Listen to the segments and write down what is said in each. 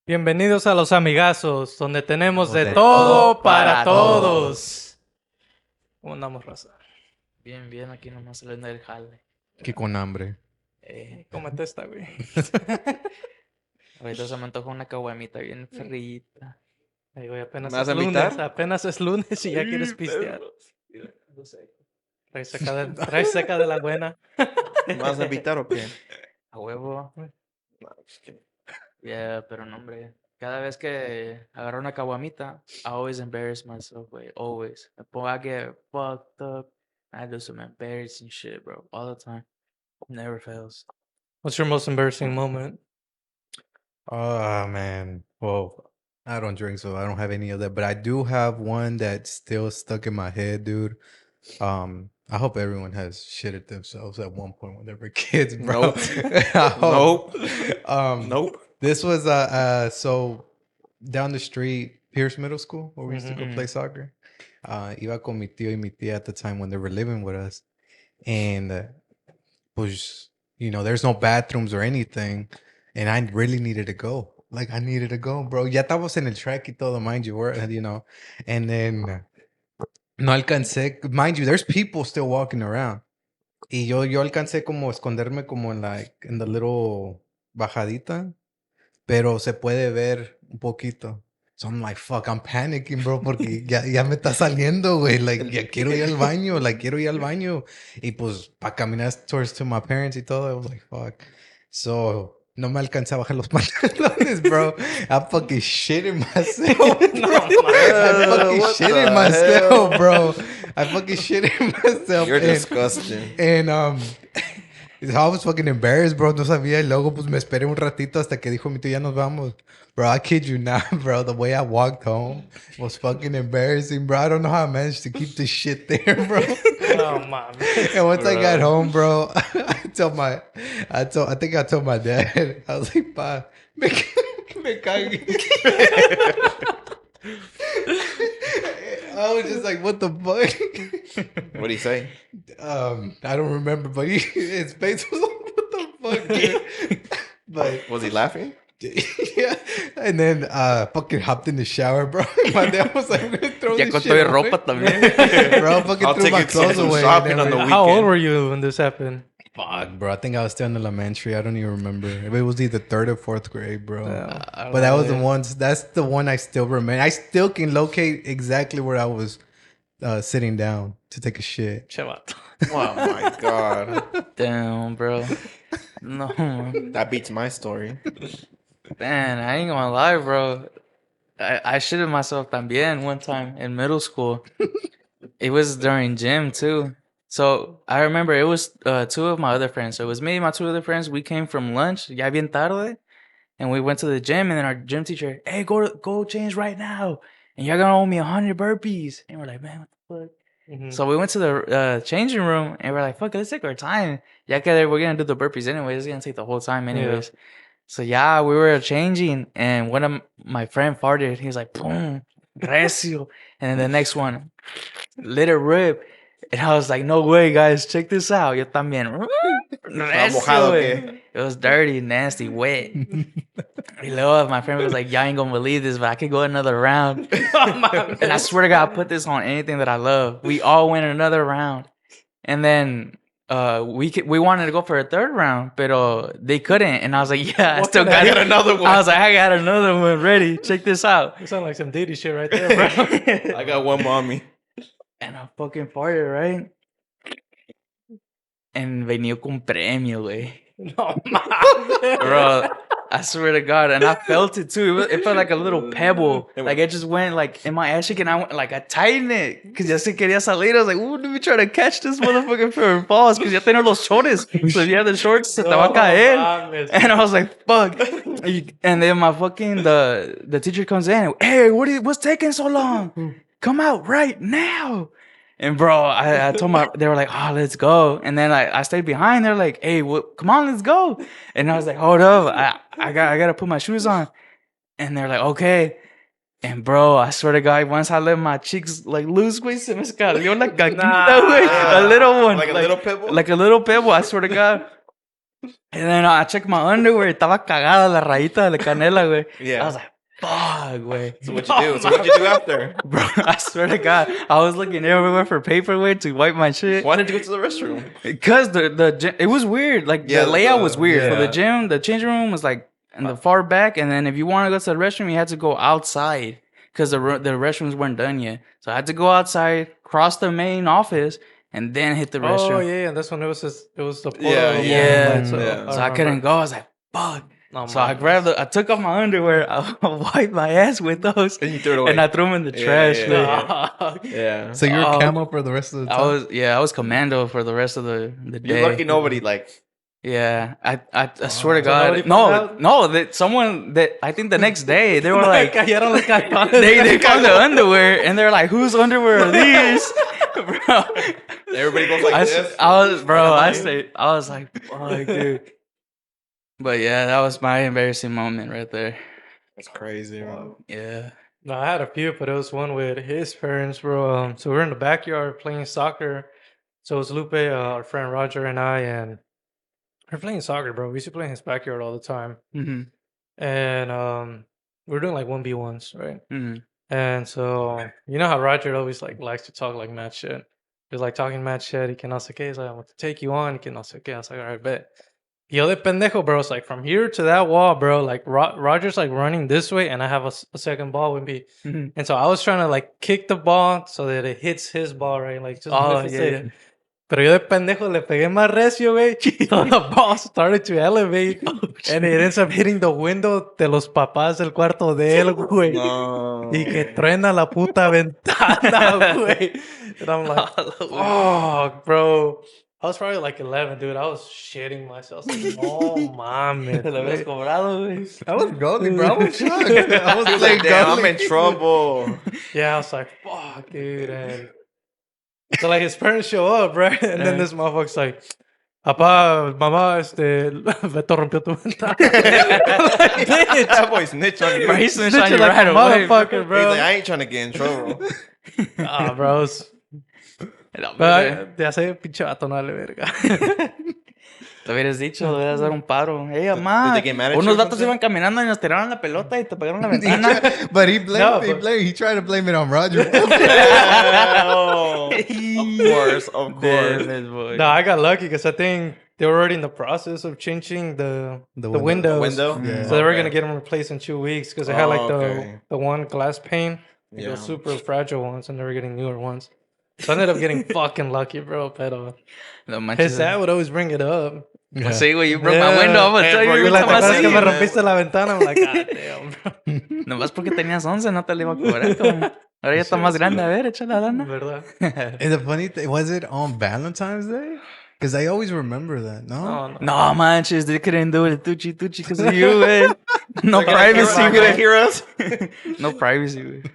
Bienvenidos a los Amigasos, donde tenemos de De todo todo para para todos. ¿Cómo andamos, raza? Bien, bien, aquí nomás saliendo del jale. Que con hambre. Cómete esta, güey. Ahorita se me antoja una caguamita bien frita. Ay, güey, apenas ¿Me vas es a lunes, invitar? apenas es lunes y ya quieres pistear. No sé. Trae seca de la buena. ¿Me vas a invitar o qué? A huevo. Yeah, pero no, hombre. Cada vez que agarro una caguamita, I always embarrass myself, güey. Always. I get fucked up. I do some embarrassing shit, bro. All the time. Never fails. What's your most embarrassing moment? Oh, man. Well, I don't drink, so I don't have any of that. But I do have one that's still stuck in my head, dude. I hope everyone has shitted themselves at one point when they were kids, bro. Nope. I hope. Nope. Nope. This was so down the street, Pierce Middle School, where we used to go play soccer. Iba con mi tío y mi tía at the time when they were living with us, and pues, you know, there's no bathrooms or anything, and I really needed to go. Like, I needed to go, bro. Ya estábamos en el track y todo, mind you, you know, and then no alcancé. Mind you, there's people still walking around. Y yo alcancé como esconderme como en the little bajadita, pero se puede ver un poquito. So I'm like, fuck, I'm panicking, bro, porque ya me está saliendo, güey. Like, ya quiero ir al baño, quiero ir al baño. Y pues, para caminar towards to my parents y todo, I was like, fuck. So, no me alcancé a bajar los pantalones, bro. I fucking shitting myself, bro. I fucking What shitting the myself, hell? bro. I fucking shitting myself. You're disgusting. And I was fucking embarrassed, bro. No sabía. Y luego, pues, me esperé un ratito hasta que dijo mi tío, ya nos vamos. Bro, I kid you not, bro. The way I walked home was fucking embarrassing, bro. I don't know how I managed to keep this shit there, bro. Oh, man. And once I got home, bro, I think I told my dad. I was like, pa, me cagué. I was just like, what the fuck? What'd he say? I don't remember, but his face was like, what the fuck, dude? But Was he laughing? yeah, and then fucking hopped in the shower, bro. My dad was like, I'm gonna throw Ya this con shit todo y away. ropa también. Bro, fucking I'll threw take my you to clothes some away. shopping and on the then- How old weekend. were you when this happened? Fuck, bro. I think I was still in elementary. I don't even remember. It was either 3rd or 4th grade, bro. Yeah. But that was the ones. That's the one I still remember. I still can locate exactly where I was sitting down to take a shit. Chavato. Oh my god. Damn, bro. No, man. That beats my story. Man, I ain't gonna lie, bro. I shitted myself también one time in middle school. It was during gym too. So I remember it was two of my other friends. So it was me and my two other friends. We came from lunch, ya bien tarde, and we went to the gym. And then our gym teacher, hey, go change right now, and you're gonna owe me 100 burpees. And we're like, man, what the fuck? So we went to the changing room, and we're like, fuck, let's take our time. Ya que we're gonna do the burpees anyways. It's gonna take the whole time anyways. So yeah, we were changing, and one of my friend farted. He was like, boom, recio. And then the next one, let it rip. And I was like, no way, guys, check this out. Yo también. Recio, mojado, güey. It was dirty, nasty, wet. Y luego my friend was like, y'all ain't gonna believe this, but I could go another round. And I swear to God, I put this on anything that I love. We all went another round. And then we wanted to go for a third round, but they couldn't. And I was like, yeah, I still got another one. I was like, I got another one ready. Check this out. You sound like some Diddy shit right there, bro. I got one mommy. And I fucking farted, right? And venía con premio, güey. No, man. Bro, I swear to God. And I felt it too. It felt like a little pebble. Like it just went like in my ass cheek, and I tightened it. Because ya se quería salir. I was like, ooh, let me try to catch this motherfucker before it falls. Because ya tenía los shorts. So if you have the shorts, se te va a caer. mames. And I was like, fuck. And then my fucking, the teacher comes in. Hey, what's taking so long? Come out right now. And bro, I told they were like, oh, let's go. And then I stayed behind. They're like, hey, come on, let's go. And I was like, hold up. I gotta put my shoes on. And they're like, okay. And bro, I swear to God, once I let my cheeks like loose, güey, se me escaló la caquita, güey. A little one. Like a little pebble? Like a little pebble, I swear to God. And then I checked my underwear. Estaba cagada la rayita de la canela, güey. Yeah. I was like, fuck, güey. So what you do? So what you do after? Bro, I swear to God, I was looking everywhere for paper, güey, to wipe my shit. Why did you go to the restroom? Because the gym, it was weird. Like, Yeah, the layout was weird. So yeah. the gym, the changing room was like in the far back. And then if you want to go to the restroom, you had to go outside. Because the restrooms weren't done yet. So I had to go outside, cross the main office, and then hit the restroom. Oh yeah, and this one it was the portal. Yeah, yeah. So, Yeah. So I couldn't go. I was like, fuck. No, So I took off my underwear, I wiped my ass with those, And you threw it away. and I threw them in the Yeah, trash. yeah, man. yeah. Yeah. So you're Oh. camo for the rest of the time? I was commando for the rest of the day. You're lucky nobody like. Yeah, I swear to So nobody God, found out? no, that someone that I think the next day they were like, Cayeron los calzones. they found the underwear and they're like, whose underwear are these, bro? Everybody goes like this. I was like, fuck, dude. But yeah, that was my embarrassing moment right there. That's crazy, bro. Yeah. No, I had a few, but it was one with his parents, bro. So we were in the backyard playing soccer. So it was Lupe, our friend Roger, and I, and we're playing soccer, bro. We used to play in his backyard all the time. Mm-hmm. And we were doing like 1v1s, right? Mm-hmm. And so, you know how Roger always like likes to talk like mad shit. He's like talking mad shit. He can also say, he's like, I want to take you on. He can also say, I was like, all right, bet. Yo de pendejo, bro. It's like from here to that wall, bro. Like Roger's like running this way, and I have a second ball with me. Mm-hmm. And so I was trying to like kick the ball so that it hits his ball, right? Like just Oh, miss it yeah, safe. yeah. Pero yo de pendejo le pegué más recio, güey. So the ball started to elevate. And it ends up hitting the window de los papás del cuarto de él, güey. No. Y que truena la puta ventana, güey. And I'm like, oh, bro. I was probably like 11, dude. I was shitting myself. I was like, oh, mames. Te lo habías cobrado, güey. I was goalie, bro. I was shocked. I was He was playing like, damn, I'm goalie. in trouble. Yeah, I was like, fuck, dude. And so, like, his parents show up, right? And then this motherfucker's like, Papá, mamá, Beto rompió tu ventana. Bitch. That boy snitch on you. Bro, he He's snitched on you Snitching like right a away, bro. motherfucker, bro. like, I ain't trying to get in trouble. Ah, bros. No, Pero ya sé, pinche vato, no vale verga. Te hubieras dicho, le hubieras dar un paro. Hey, mamá. Did they get mad at you Unos or vatos something? iban caminando y nos tiraron la pelota y te pegaron la He ventana. but he blamed, No, he but- blamed, he tried to blame it on Roger. Oh, of course, of course. Damn it, boy. No, I got lucky because I think they were already in the process of changing the windows. Window? Yeah. So they were Okay. going to get them replaced in 2 weeks because they had like Okay. the one glass pane, Yeah. those super fragile ones, and they were getting newer ones. So I ended up getting fucking lucky, bro. Pero No manches. his dad would always bring it up. Yeah. Sí, güey, you broke Yeah. my window. I'm gonna Hey, tell bro, you you every Like, time ¿te I acuerdas see que me you. rompiste la ventana? I'm like, God damn, bro. Nomás porque tenías 11 no te la iba a cobrar. Como... Ahora ya está más grande. A ver, echa la lana. ¿Verdad? And the funny thing, was it on Valentine's Day? Because I always remember that, no? No, no. No manches, they couldn't do it tuchi because of you, güey. No They're gonna privacy, hear- they're gonna güey. hear us. No privacy, güey.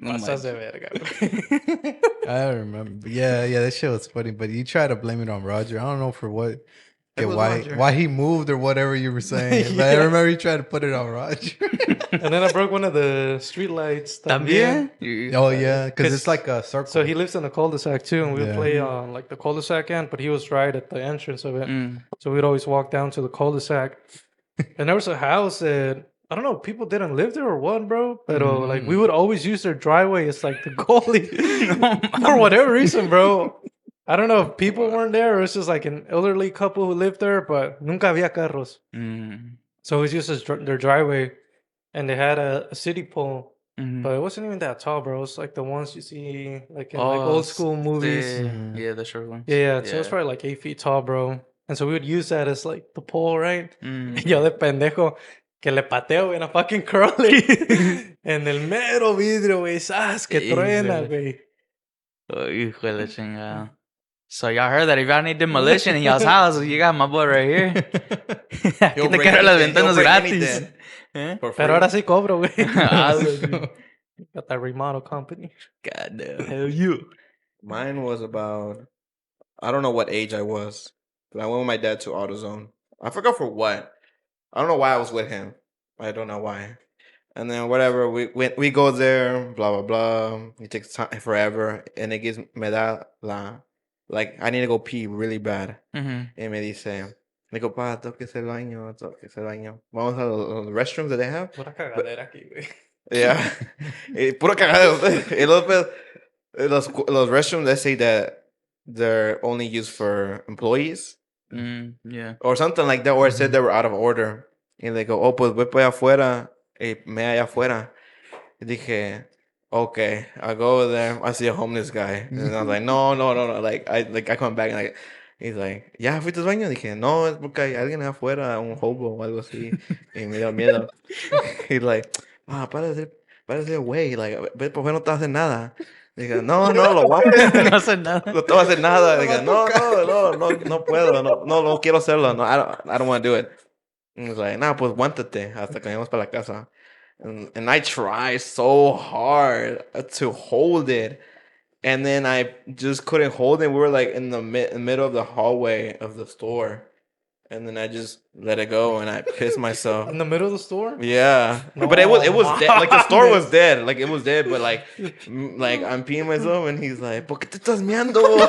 No Pasas manches. de verga, bro. I don't remember. But yeah, that shit was funny. But you try to blame it on Roger. I don't know for what. It was why Roger. why he moved or whatever you were saying. But I remember you tried to put it on Roger. And then I broke one of the street lights. También. Oh yeah, because 'Cause- it's like a circle. So he lives in the cul-de-sac too, and we would Yeah. play on like the cul-de-sac end, but he was right at the entrance of it. Mm. So we'd always walk down to the cul-de-sac. And there was a house that I don't know, people didn't live there or what, bro. But like we would always use their driveway as like the goalie for whatever reason, bro. I don't know if people weren't there or it's just like an elderly couple who lived there, but nunca había carros. Mm. So it was just their driveway, and they had a city pole. Mhm. But it wasn't even that tall, bro. It's like the ones you see like in Oh, like old school movies. Yeah, the short one. Yeah, so it's probably like 8 feet tall, bro. And so we would use that as like the pole, right? Mm. Yo de pendejo que le pateo en a fucking curly. En el mero vidrio, güey. ¡Sas! Que truena, güey. Oh, hijo de la chingada. So y'all heard that if y'all need demolition in y'all's house, you got my boy right here. Aquí He'll te break quiero las anything, he'll ventanas break gratis. anything. ¿Eh? For free. Pero ahora sí cobro, güey. Ah, güey. Got that remodel company. God damn. Hell you. Mine was about, I don't know what age I was, but I went with my dad to AutoZone. I forgot for what. I don't know why I was with him. I don't know why. And then whatever, we go there, blah, blah, blah. It takes time forever. And it me da la, like, I need to go pee really bad. Mhm. Y me dice, Le digo, pa, tengo que hacer el baño, tengo que hacer el baño. Vamos a los restrooms that they have. Pura cagadera aquí, güey. Yeah. Puro cagado. El otro, los restrooms, they say that they're only used for employees Yeah. or something like that, or it said they were out of order. Y le digo, oh, pues voy para allá afuera y me allá afuera. Y dije, okay, I'll go over there. I see a homeless guy. And I was like, no. Like I come back and like, he's like, ¿ya fuiste al baño? Dije, no, es porque hay alguien allá afuera, un hobo o algo así. Y me dio miedo. He's like, para de ser güey. Like, ve, ¿por qué no te haces nada? Dije, no, lo voy a hacer. No hace nada. No te voy a hacer nada. Dije, no puedo. No quiero hacerlo. No, I don't want to do it. And he's like, nah, pues aguántate hasta que vayamos para la casa. And I tried so hard to hold it. And then I just couldn't hold it. We were like in the middle of the hallway of the store. And then I just let it go and I pissed myself. In the middle of the store? Yeah. No, But it was dead. Like the store was mames. dead. Like it was dead. But like I'm peeing myself and he's like, ¿por qué te estás meando?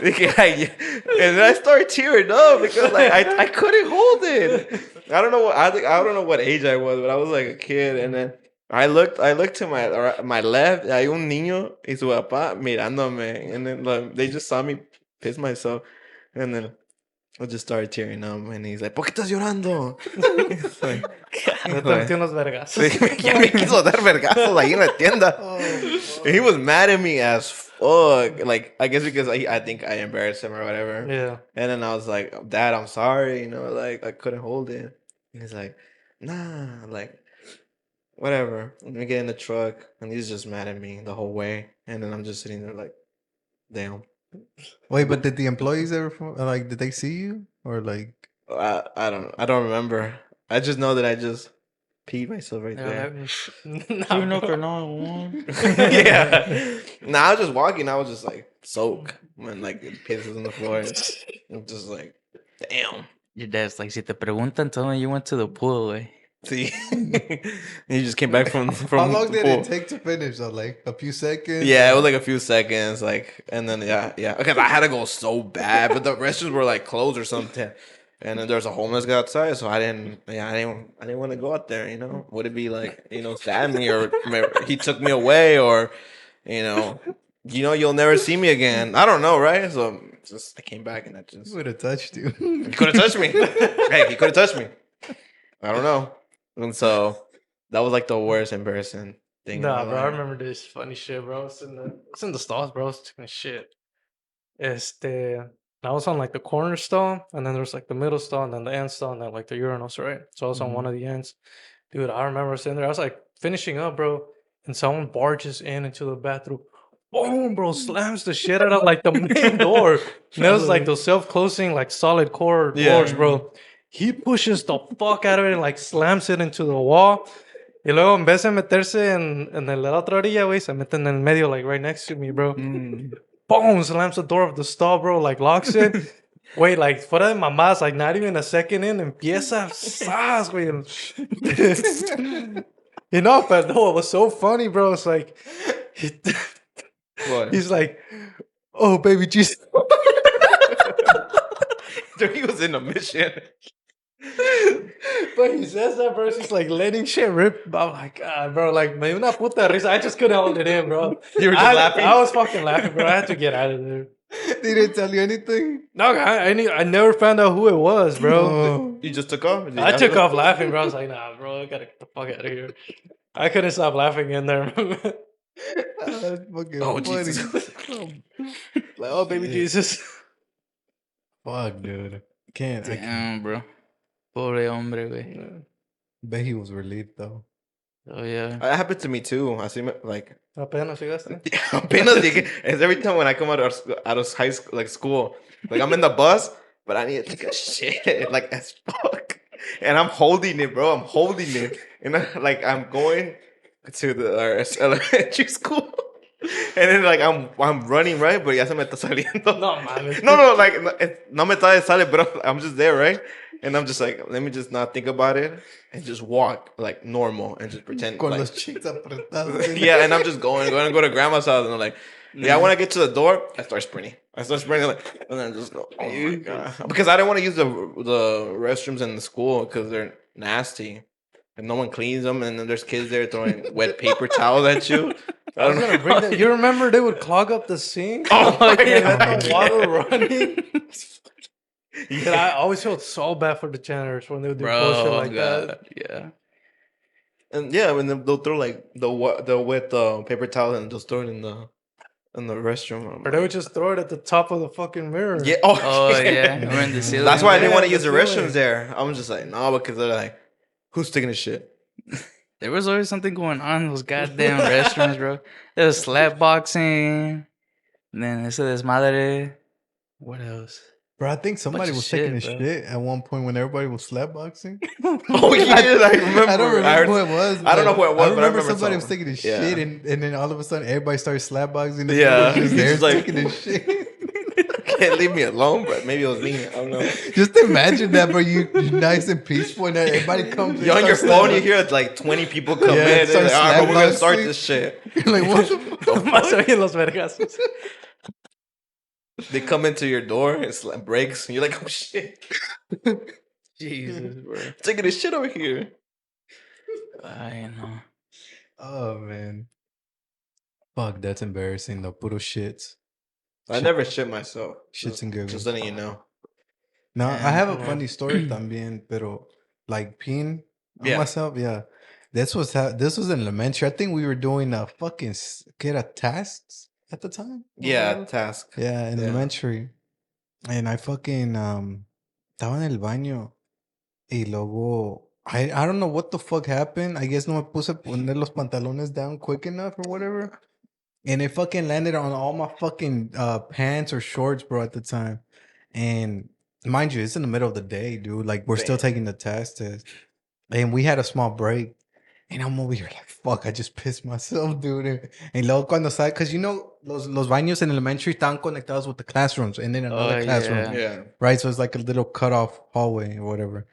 And then I started tearing up because like I couldn't hold it. I don't know what age I was, but I was like a kid. And then I looked to my left. Hay un niño y su papá mirándome, and then like, they just saw me piss myself, and then I just started tearing up. And he's like, ¿por qué estás llorando? It's like, Ya te metí unos vergazos. ya me quiso dar vergazos ahí en la tienda. And he was mad at me as fuck. Like, I guess because I think I embarrassed him or whatever. Yeah. And then I was like, Dad, I'm sorry. Like, I couldn't hold it. And he's like, nah, like, whatever. And we get in the truck, and he's just mad at me the whole way. And then I'm just sitting there like, damn. Wait, but did the employees ever did they see you or like? I don't remember. I just know that I just peed myself right there. You know que no. Yeah. Nah, I was just walking. I was just like soak when like it pisses on the floor. I'm just like, damn. Your dad's like, si te preguntan, tell me you went to the pool, güey. See, he just came back from. How long the did pool. it take to finish? Though, like a few seconds. Yeah, it was like a few seconds, like, and then yeah. Because I had to go so bad, but the restrooms were like closed or something. And then there's a homeless guy outside, so I didn't want to go out there. Would it be like stab me or he took me away or you'll never see me again. I don't know, right? So just I came back and I just He would have touched you. he could have touched me. Hey, he could have touched me. I don't know. And so that was like the worst embarrassing thing. Nah, in my bro, I life. remember this funny shit, bro. It's in the stalls, bro. It's taking a shit. I was on like the corner stall, and then there was like the middle stall, and then the end stall, and then like the urinals, right? So I was on one of the ends. Dude, I remember sitting there. I was like finishing up, bro, and someone barges into the bathroom. Boom, bro, slams the shit out of like the main door. And that was like those self-closing, like solid core doors, bro. He pushes the fuck out of it and like slams it into the wall. Y luego, en vez de meterse en la otra orilla, güey, se mete en el medio, like right next to me, bro. Boom, slams the door of the stall, bro, like locks it. Wait, like, fuera de mamás, like not even a second in, empieza, ¡zas, güey! But no, it was so funny, bro. It's like, What? he's like, oh, baby Jesus. Dude, he was in a mission. But he says that, bro. He's like letting shit rip. I'm like, God, bro. Like, me una puta risa. I just couldn't hold it in, bro. You were just laughing? I was fucking laughing, bro. I had to get out of there. They didn't tell you anything. No, I never found out who it was, bro. Oh. You just took off? I took off laughing, bro. I was like, nah, bro. I gotta get the fuck out of here. I couldn't stop laughing in there. That's fucking Oh, funny. Jesus. Like, oh, baby Jesus. Fuck, dude. I can't. Damn, bro. Pobre hombre, güey. Bet he was relieved though. Oh, yeah. That happened to me too. I see like Apenas llegaste. apenas llegué. It's every time when I come out of high school, like school, like I'm in the bus, but I need to take a shit, like as fuck, and I'm holding it, bro. I'm holding it, and I'm going to the elementary school, and then like I'm running, right, but ya se me está saliendo. No, mames. No, like no me está sale, but I'm just there, right? And I'm just like, let me just not think about it and just walk like normal and just pretend. Con Like, los cheeks apretados. yeah, and I'm just going to grandma's house, and I'm like, Yeah, when I get to the door, I start sprinting. Like, and then just go. Oh my god! Because I don't want to use the restrooms in the school because they're nasty, and no one cleans them. And then there's kids there throwing wet paper towels at you. I was gonna bring that. You remember they would clog up the sink? Oh my And god! let the water running. And I always felt so bad for the janitors when they would do bullshit like that. Yeah. And yeah, when they'll throw like the wet paper towel and just throw it in the restroom. Or they would just throw it at the top of the fucking mirror. Yeah. Oh yeah. Or in the ceiling. That's why I didn't want to Yeah, use the the ceiling. restrooms there. I'm just like, no, because they're like, who's taking a shit? There was always something going on in those goddamn restaurants, bro. There was slap boxing. And then eso desmadre. What else? Bro, I think somebody of was taking a shit, bro. shit at one point when everybody was slapboxing. Oh yeah, I remember. I don't remember who it was. I don't know who it was, I but I remember remember somebody was someone. taking a Yeah. shit, and then all of a sudden everybody started slapboxing. And Yeah. just there He's like- taking a shit. Can't leave me alone, but maybe it was me. I don't know. Just imagine that, bro. You nice and peaceful, and then everybody comes. You're on your phone, you hear like 20 people come Yeah, in. They're start like, all right, bro, we're gonna start slapboxing. this shit. You're like, what the fuck? Más oye los vergazos. They come into your door, it's like breaks, and you're like, oh shit, Jesus, bro. taking this shit over here. I know. Oh man, fuck, that's embarrassing. The puro shits, I never shit myself. shits and giggles. Just letting you know. No, I Yeah, have a no. funny story también, pero like peeing on Yeah. myself, yeah. This was in elementary. I think we were doing a fucking get a tasks at the time. Yeah, task. Yeah, in Yeah. elementary. And I fucking estaba en el baño y luego I don't know what the fuck happened. I guess no me puse a poner los pantalones down quick enough or whatever. And it fucking landed on all my fucking pants or shorts, bro, at the time. And mind you, it's in the middle of the day, dude. Like we're still Damn. taking the test. And we had a small break. And I'm over here like, fuck, I just pissed myself, dude. And luego cuando sale, because you know, los baños in elementary están conectados with the classrooms and then another Oh, classroom. yeah. Yeah. Right? So it's like a little cut off hallway or whatever.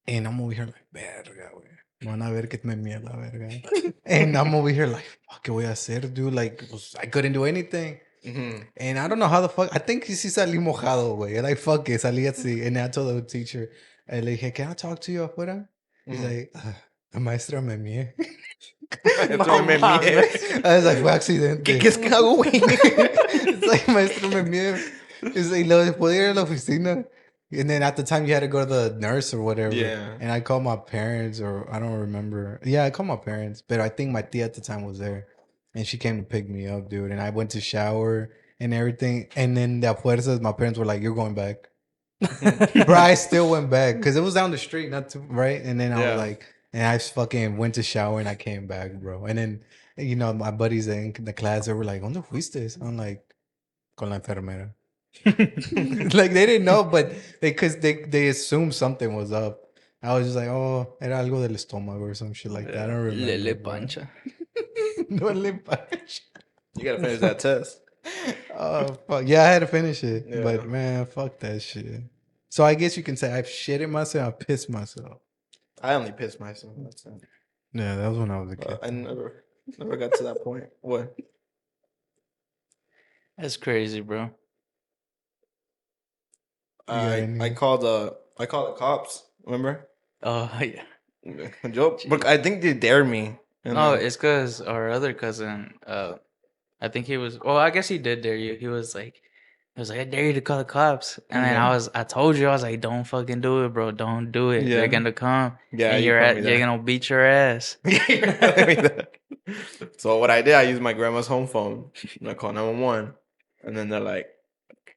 And I'm over here like, verga, güey. Van a ver que me mía la verga. And I'm over here like, fuck, ¿qué voy a hacer, dude? Like, I couldn't do anything. Mm-hmm. And I don't know how the fuck. I think sí salí mojado, güey. And like, fuck it, salí así. And I told the teacher, le dije, can I talk to you afuera? He's like, la maestra me mía. No mames. I was like, fue accidente. ¿Qué es que hago, güey? It's like, maestra me mía. It's like, luego después de ir a la oficina. And then at the time, you had to go to the nurse or whatever. Yeah. And I called my parents, or I don't remember. Yeah, I called my parents. But I think my tia at the time was there. And she came to pick me up, dude. And I went to shower and everything. And then the fuerzas, my parents were like, you're going back. Bro, I still went back. Because it was down the street, not too, right? And then I Yeah. was like, and I just fucking went to shower and I came back, bro. And then, you know, my buddies in the class, they were like, ¿Dónde fuiste? I'm like, con la enfermera. Like they didn't know, but they assumed something was up. I was just like, oh, era algo del estómago or some shit like that. I don't remember. Lele bro. pancha. No le pancha. You gotta finish that test. Oh fuck yeah, I had to finish it, Yeah. but man, fuck that shit. So I guess you can say I've shitted myself, I pissed myself. I only pissed myself. That's it. Yeah, that was when I was a kid. I never got to that point. What? That's crazy, bro. I called the cops. Remember? Oh yeah. Joke. But I think they dared me. And No, then- it's because our other cousin, I think he was. Well, I guess he did dare you. He was like, I dare you to call the cops. And then I told you, I was like, don't fucking do it, bro. Don't do it. Yeah. They're gonna come. yeah, and you you're told me that. gonna beat your ass. You're telling me that. So what I did, I used my grandma's home phone. And I called 911, and then they're like,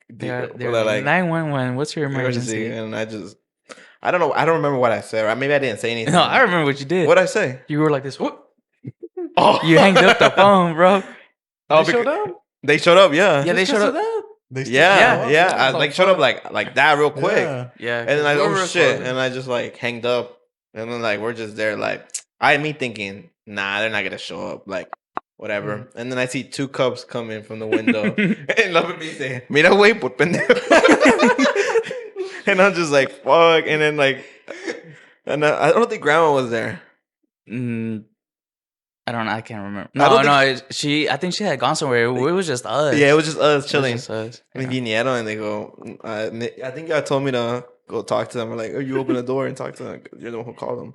They're they're like 911. What's your emergency? and I don't know. I don't remember what I said. Or maybe I didn't say anything. No, I remember what you did. What I say? You were like this. Whoop. Oh, You hanged up the phone, bro. Oh, They showed up? They showed up. Yeah. Yeah, they Just 'cause showed of up. that? They still- Yeah, Yeah. yeah. I Oh, like showed up like that real quick. Yeah. Yeah. And then I we oh were shit, recording. and I just like hanged up, and then like we're just there like me thinking, nah, they're not gonna show up, like whatever. And then I see two cubs come in from the window, and love me say, "Mira, güey, por pendejo." And I'm just like, fuck, and then like, and I don't think grandma was there. Mm, I don't know. I can't remember. I don't I think she had gone somewhere. It was just us. Yeah, it was just us It chilling. was just us. And Yeah. vinieron, and they go, I think y'all told me to go talk to them. I'm like, oh, you open the door and talk to them. You're the one who called them.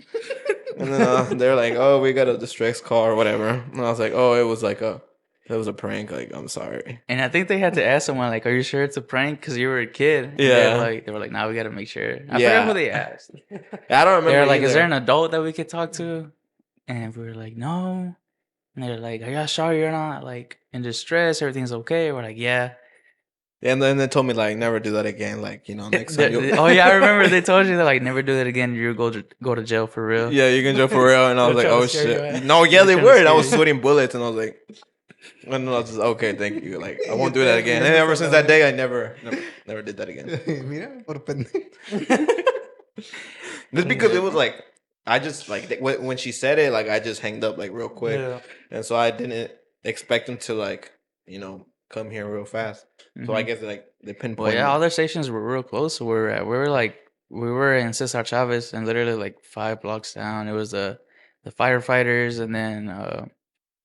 And then they're like, oh, we got a distress call or whatever. And I was like, oh, it was a prank. Like, I'm sorry. And I think they had to ask someone like, "Are you sure it's a prank?" Because you were a kid. And Yeah. they were like, "Nah, we got to make sure." I Yeah. forgot who they asked. I don't remember. They were like, "Is either. there an adult that we could talk to?" And we were like, "No." And they're like, "Are y'all sure you're not like in distress? Everything's okay?" We're like, "Yeah." And then they told me like, never do that again. Like, next time. Oh yeah, I remember they told you they're like, "Never do that again. You go to jail for real." Yeah, you can go for real. And I was like, They're trying oh to scare your shit. ass. No, yeah, they They're trying to were. And I was scare you. sweating bullets, and I was like, and I was just okay, thank you. Like, I won't do that again. And ever since that day, I never did that again. Mira, por pendejo. Just because it was like, I just like when she said it, like I just hanged up like real quick, Yeah. and so I didn't expect them to like come here real fast. So I guess like they pinpointed. Well, yeah, all their stations were real close to where we were at. We were in Cesar Chavez, and literally like 5 blocks down, it was the firefighters, and then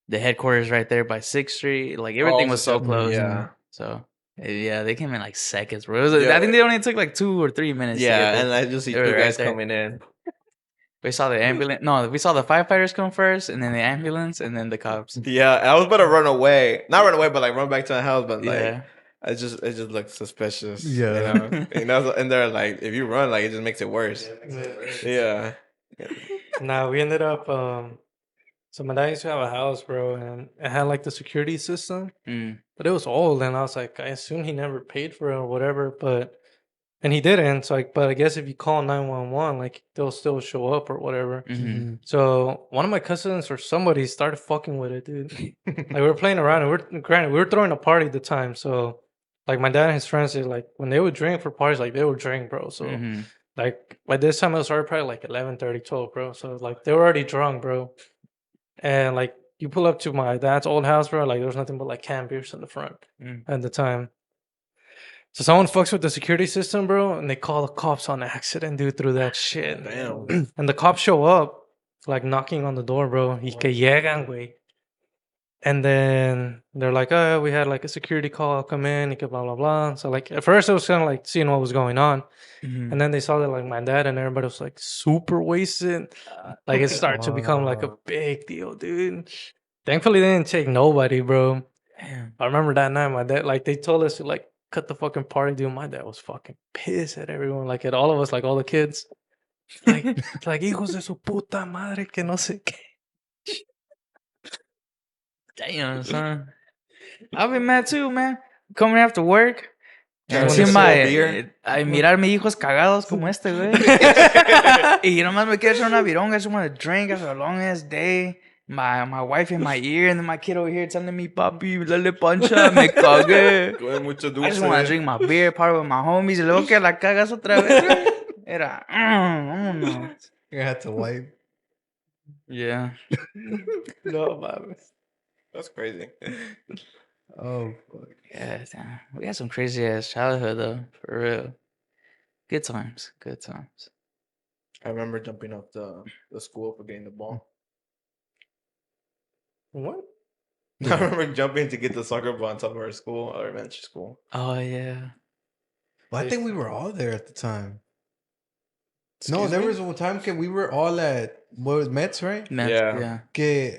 the headquarters right there by 6th Street. Like everything was so close. Yeah. So yeah, they came in like seconds, bro. Yeah. I think they only took like 2 or 3 minutes. to get Yeah, there. and I just see They two were right guys there. coming in. We saw the ambulance. No, we saw the firefighters come first, and then the ambulance, and then the cops. Yeah, I was about to run away. Not run away, but like run back to my house. But like, Yeah. it just looked suspicious. Yeah. And they're like, if you run, like it just makes it worse. Yeah. Nah, we ended up. So my dad used to have a house, bro, and it had like the security system, but it was old, and I was like, I assume he never paid for it or whatever, and he didn't. So but I guess if you call 911, like they'll still show up or whatever. Mm-hmm. So one of my cousins or somebody started fucking with it, dude. Like we were playing around, and we were throwing a party at the time. So like my dad and his friends, like when they would drink for parties, like they would drink, bro. So like by this time it was already probably like 11:30, 12, bro. So like they were already drunk, bro. And like you pull up to my dad's old house, bro. Like there was nothing but like canned beers in the front at the time. So someone fucks with the security system, bro, and they call the cops on accident, dude, through that shit. Damn. And the cops show up, like knocking on the door, bro. Y que llegan, güey. And then they're like, oh, we had like a security call, come in, y que blah, blah, blah. So like at first it was kind of like seeing what was going on. And then they saw that like my dad and everybody was like super wasted. Like it started to become like a big deal, dude. Thankfully they didn't take nobody, bro. Damn. I remember that night my dad, like they told us to like cut the fucking party, dude. My dad was fucking pissed at everyone, like at all of us, like all the kids. Like hijos de su puta madre que no sé qué. Damn, son. I'll be mad too, man. Coming after work. Yeah, Mirar mis hijos cagados como este, güey. Y nomás me quiero echar una vironga. I just want to drink after a long ass day. My wife in my ear, and then my kid over here telling me, papi, dale pancha, me cagué. I just want to drink my beer, party with my homies, y luego que la cagas otra vez. Era, vámonos. I had to wipe. Yeah. No, mames. That's crazy. Oh, fuck. Yeah, damn. We had some crazy ass childhood though, for real. Good times, good times. I remember jumping off the school for getting the ball. What? I remember jumping to get the soccer ball on top of our school, our elementary school. Oh yeah. Well, I think we were all there at the time. No, Excuse there me? was one time que we were all at, what was Mets, right? Yeah. Que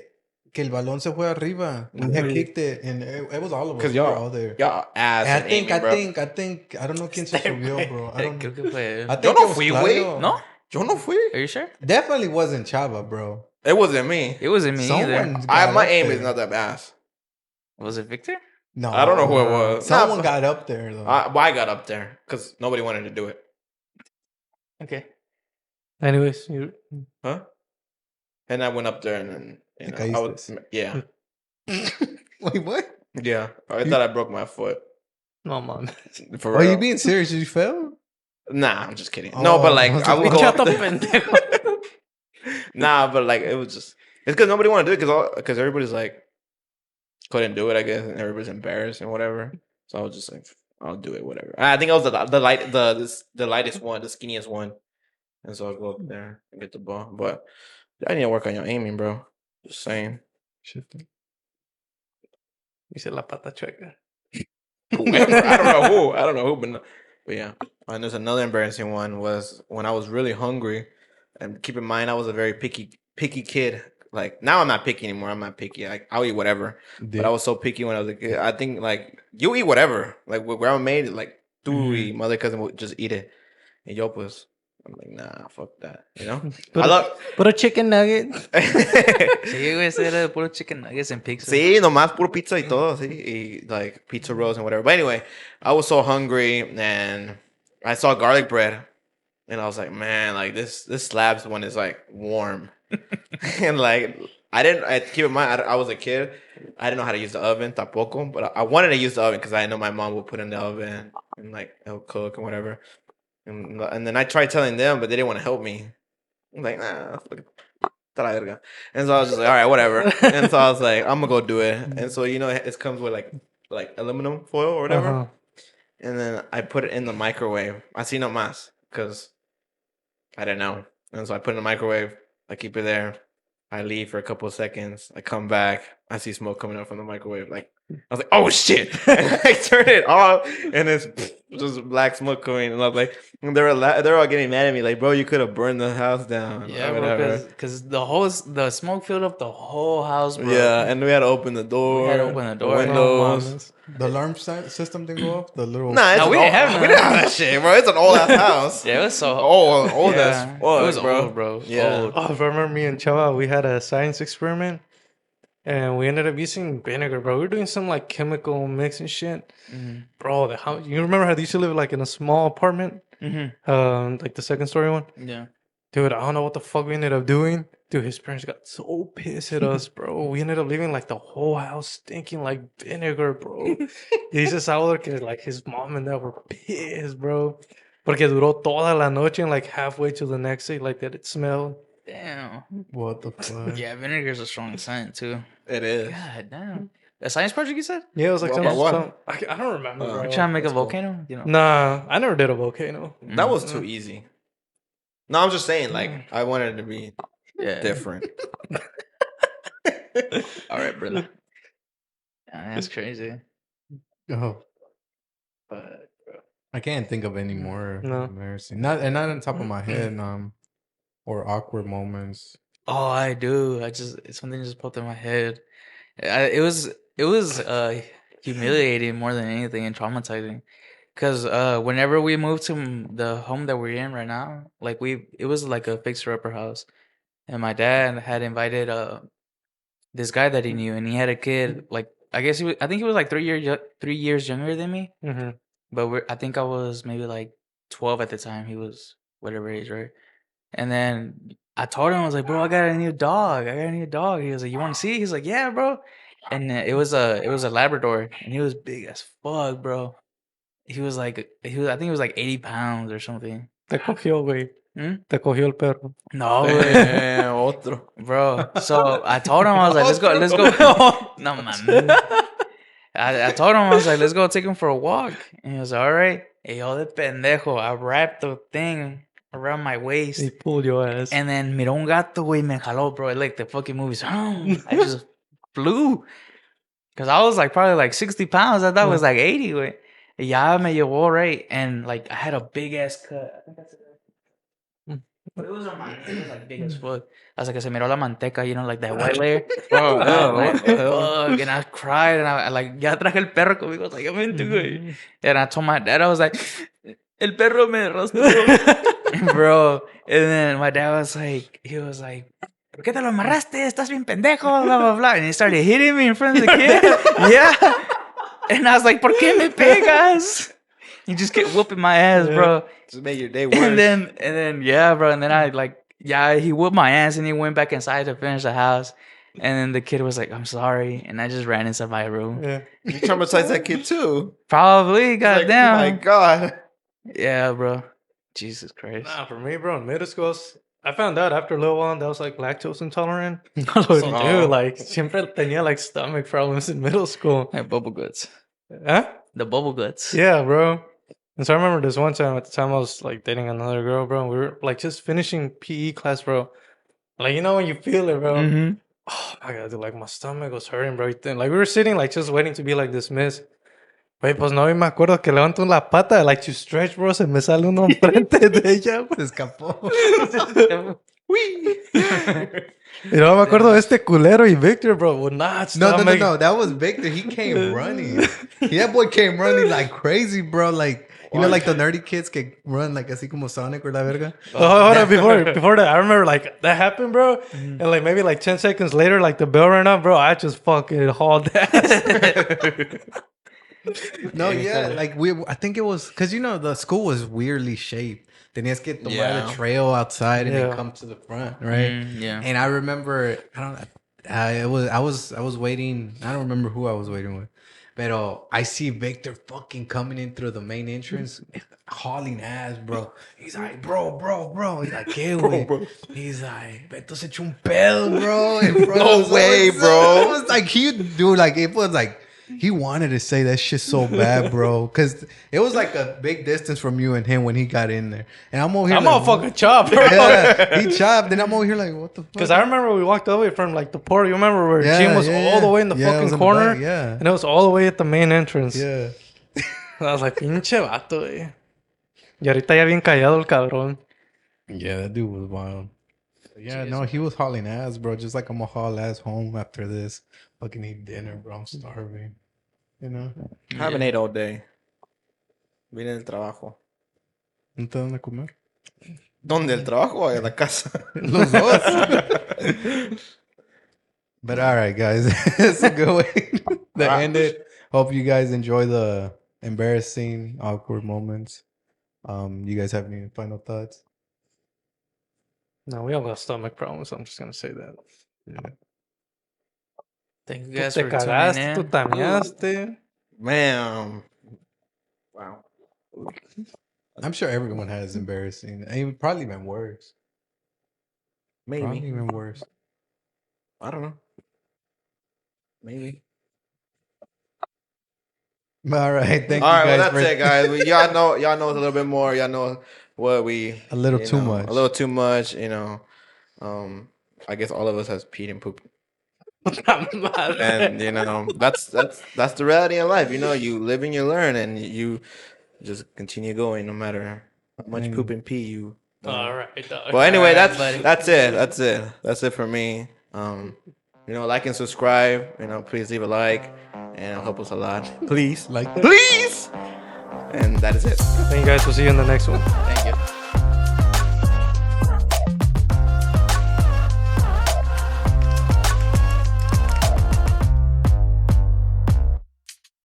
el balón se fue arriba. We had kicked it, and it was all of us. Because We were all there. y'all ass. I at think, aiming, I bro. think, I don't know quién se subió, bro. I don't Creo que fue. I Yo think no it was fui, Claudio. güey. No? Yo no fui. Are you sure? Definitely wasn't Chava, bro. It wasn't me. It wasn't me either. Someone got My up aim there. is not that ass. Was it Victor? No, I don't know who it was. Someone Nah, got up there though. I got up there because nobody wanted to do it. Okay. Anyways, you Huh? And I went up there and then Te I was, caíste. yeah. Wait, what? Yeah. I thought I broke my foot. no, man. For Are you real. being serious? You fell? Nah, I'm just kidding. No, Oh, but like I was I would like, go up Shut the there. pendejo. Nah, but like it was just it's because nobody wanted to do it because everybody's like couldn't do it, I guess, and everybody's embarrassed and whatever. So I was just like, I'll do it, whatever. I think I was the lightest one, the skinniest one, and so I'll go up there and get the ball. But I need to work on your aiming, bro. Just saying. Shifting. You said la pata chueca. Whoever. I don't know who, but, no. But yeah. And there's another embarrassing one was when I was really hungry. And keep in mind, I was a very picky kid. Like now, I'm not picky anymore. I'm not picky. I'll eat whatever. But I was so picky when I was a kid. I think like you eat whatever. Like what grandma made, like tu mother cousin would just eat it. And yo, pues, I'm like, nah, fuck that. You know, Put a chicken nugget. Sí, güey, ese era de puro chicken nuggets and pizza. Sí, nomás puro pizza y todo, sí, y like pizza rolls and whatever. But anyway, I was so hungry and I saw garlic bread, and I was like, man, like this slabs when it's like warm, and like I keep in mind I was a kid, I didn't know how to use the oven tampoco, but I wanted to use the oven because I know my mom would put in the oven and like it'll cook and whatever, and then I tried telling them, but they didn't want to help me. I'm like, nah, fuck it. And so I was just like, all right, whatever. And so I was like, I'm gonna go do it. And so it comes with like aluminum foil or whatever. Uh-huh. And then I put it in the microwave. Así nomás, because I didn't know. And so I put it in the microwave. I keep it there. I leave for a couple of seconds. I come back. I see smoke coming out from the microwave. Like I was like, oh shit! And I turned it off, and it's just black smoke coming. And I was like, they're all getting mad at me. Like, bro, you could have burned the house down. Yeah, or bro, whatever. because the smoke filled up the whole house, bro. Yeah, and we had to open the door. We had to open the door. windows. The alarm system didn't go off. The little. Nah, No, we didn't have we didn't have that shit, bro. It's an old ass house. Yeah, it was so old yeah. as fuck, It was bro. old, bro. Yeah. Old. Oh, if I remember me and Chava, we had a science experiment. And we ended up using vinegar, bro. We were doing some like chemical mix and shit. Mm-hmm. Bro, the house, you remember how they used to live like in a small apartment? Mm-hmm. Like the second story one? Yeah. Dude, I don't know what the fuck we ended up doing. Dude, his parents got so pissed at us, bro. We ended up leaving like the whole house stinking like vinegar, bro. Y dice Salvador que like his mom and dad were pissed, bro. Porque duró toda la noche and like halfway to the next day, like that it smelled. Damn. What the fuck? Yeah, vinegar's a strong scent too. It is. God damn. A science project, you said? Yeah, it was like What about what? I don't remember, bro. We're trying to make a that's cool. volcano? You know? Nah, I never did a volcano. That was too easy. No, I'm just saying, like, I wanted it to be Yeah. different. All right, brother. Yeah, that's crazy. Oh, But I can't think of any more No. embarrassing. Not on top of my head. Or awkward moments. oh, I do. Something just popped in my head. It was humiliating more than anything and traumatizing. Cause whenever we moved to the home that we're in right now, like it was like a fixer-upper house, and my dad had invited this guy that he knew, and he had a kid. Like I think he was like 3 years younger than me, Mm-hmm. but I think I was maybe like 12 at the time. He was whatever age, right? And then I told him, I was like, bro, I got a new dog. He was like, you want to see? He's like, yeah, bro. And it was a Labrador, and he was big as fuck, bro. I think he was like 80 pounds or something. Te cogió, güey. Hmm? Te cogió el perro. No, güey. Otro. Bro. So I told him, I was like, let's go. No, man. I told him, I was like, let's go take him for a walk. And he was like, all right. Hey, yo, de pendejo. I wrapped the thing around my waist. He pulled your ass. And then miró un gato, güey, me jaló, bro. Like the fucking movies. I just flew. Because I was like probably like 60 pounds. I thought it was like 80, güey. Y ya me llevó, right? And like I had a big ass cut. I think that's it. But it was on my head. It was like big as fuck. I was like, se miró la manteca, you know, like that white layer. Oh, Like, what the hell? fuck. And I cried. And I like, ya traje el perro conmigo. I was like, vente, güey. And I told my dad, I was like, el perro me arrastró. Bro. And then my dad was like, ¿por qué te lo amarraste? Estás bien pendejo, blah, blah, blah. And he started hitting me in front of the kid. Yeah. And I was like, ¿por qué me pegas? He just kept whooping my ass, bro. Just made your day worse. And then, yeah, bro. And then he whooped my ass and he went back inside to finish the house. And then the kid was like, I'm sorry. And I just ran inside my room. Yeah. You traumatized that kid too. Probably, Like, goddamn. oh my God. Yeah, bro. Jesus Christ. Nah, for me, bro, in middle school, I found out after a little while that I was like lactose intolerant. Dude, like, siempre tenía like stomach problems in middle school. Like bubble guts. Huh? The bubble guts. Yeah, bro. And so I remember this one time at the time I was like dating another girl, bro. And we were like just finishing PE class, bro. Like, you know when you feel it, bro. Mm-hmm. Oh my god, dude, like my stomach was hurting, bro. Like we were sitting, like just waiting to be like dismissed. Güey, pues no, y me acuerdo que levanto la pata, like to stretch, bro, se me sale uno enfrente de ella, Se escapó. Y no me acuerdo de este culero y Victor, bro, would not stop making... No. That was Victor. He came running. That boy came running like crazy, bro. Like, you know, like the nerdy kids can run like así como Sonic or la verga. Oh, hold on, before that, I remember like that happened, bro. And like maybe like 10 seconds later, like the bell ran up, bro. I just fucking hauled ass. No, yeah, like I think it was because you know the school was weirdly shaped. Tenías que tomar the trail outside and then come to the front, right? Yeah. And I remember, I was waiting. I don't remember who I was waiting with, but I see Victor fucking coming in through the main entrance, hauling ass, bro. He's like, bro. He's like, ¿qué, güey? He's like, Beto se echó un pedo, bro. No way, bro. It was like it was like. He wanted to say that shit so bad, bro. Because it was like a big distance from you and him when he got in there. And I'm over here I'm all fucking chopped, bro. Yeah, he chopped. And I'm over here like, what the fuck? Because I remember we walked away from like the port. You remember where Jim was all the way in the fucking corner? And it was all the way at the main entrance. Yeah. I was like, pinche vato, güey. Y ahorita ya bien callado el cabrón. Yeah, that dude was wild. Yeah, no, he was hauling ass, bro. Just like I'm gonna haul ass home after this. Fucking eat dinner, bro. I'm starving. You know? I haven't ate all day. Vine del trabajo. ¿No te dan a comer? ¿Dónde? ¿El trabajo o a la casa? Los dos. But all right, guys. It's a good way to end it. Hope you guys enjoy the embarrassing, awkward moments. You guys have any final thoughts? No, we all got stomach problems. I'm just gonna say that. Yeah. Thank you guys Tú for te tuning cagaste, in. tú tameaste. Man. Wow. I'm sure everyone has embarrassing. It probably even worse. Maybe. Probably even worse. I don't know. Maybe. All right. Thank All you right, guys. well, that's it, guys. Y'all know a little bit more. Y'all know what we... A little too much. A little too much, you know. I guess all of us has peed and pooped. And, you know, that's the reality in life. You know, you live and you learn and you just continue going no matter how much poop and pee you... All right, dog. Well, anyway, All right, that's it. That's it for me. You know, like and subscribe. You know, please leave a like, and it'll help us a lot. Please, Like that. please. And that is it. Thank you guys. We'll see you in the next one. Thank you.